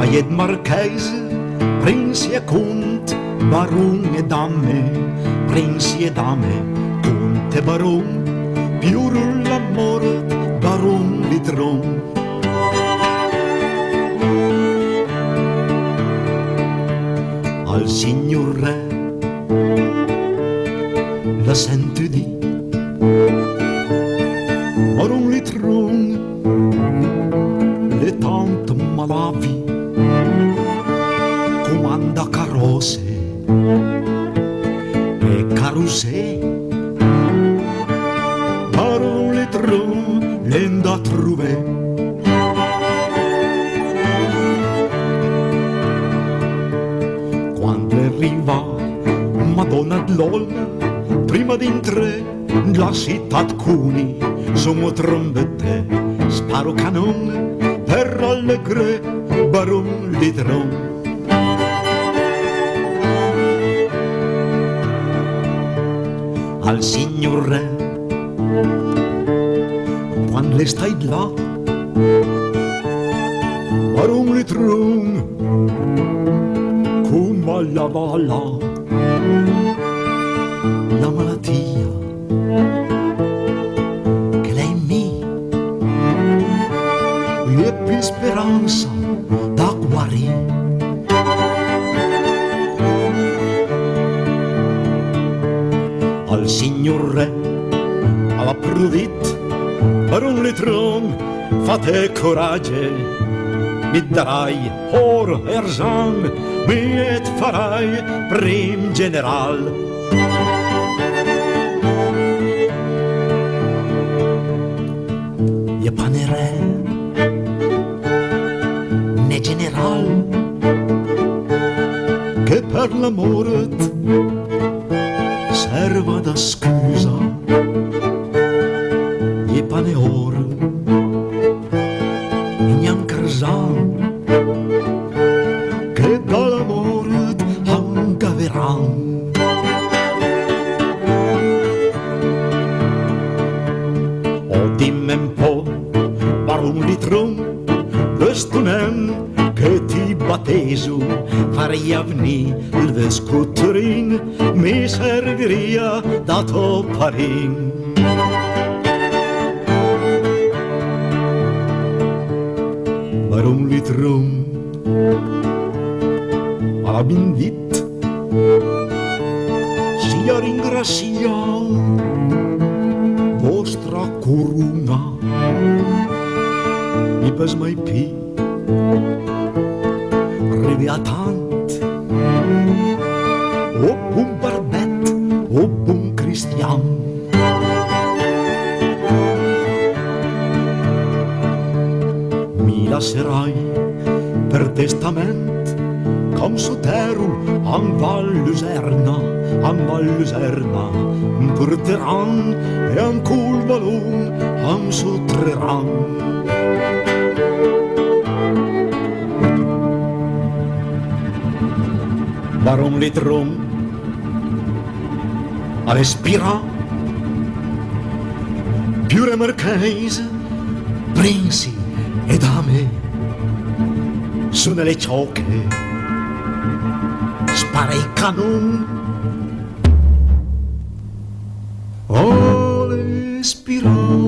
Majet marchese, princi e cont, baron e dame, princi e dame, cont e baron, più l'amore, baron di tron. Al signor re la sento di baron di tron, le tante malavi comanda carrosse e caruse, baron di tron l'enda trouvé. Arriva Madonna d'Lonna, prima d'entrare la città cuni, sono trombette, sparo canon, per allegre baron di tron. Al signor re, quando le stai là, baron di tron, la balla, la malattia che lei mi è più speranza da guarire. Al signor re, alla prudit, baron Litron, fate coraggio, mi darai or e argent, mi et farai prim general. Je pane re, ne general, che per l'amore serva da scusa. Je pane or, niancarzan, che dall'amore angaveran. O dimmi un po', baron Litron, questo nen che ti batteso farei avni il vescutterin, mi serviria da topparin. Baron Litron, alla bindit, sia ringrazia vostra corona, mi pes mai pi, reviatant, o buon barbet, o buon cristian. Mi lascerai per testament, com sotero en Val Luserna, em porteran e en cul balon em sotreran. Baron Litron, a respira, più marchese, princi e dame, su nelle ciocche, spara i canon. Oh, respira.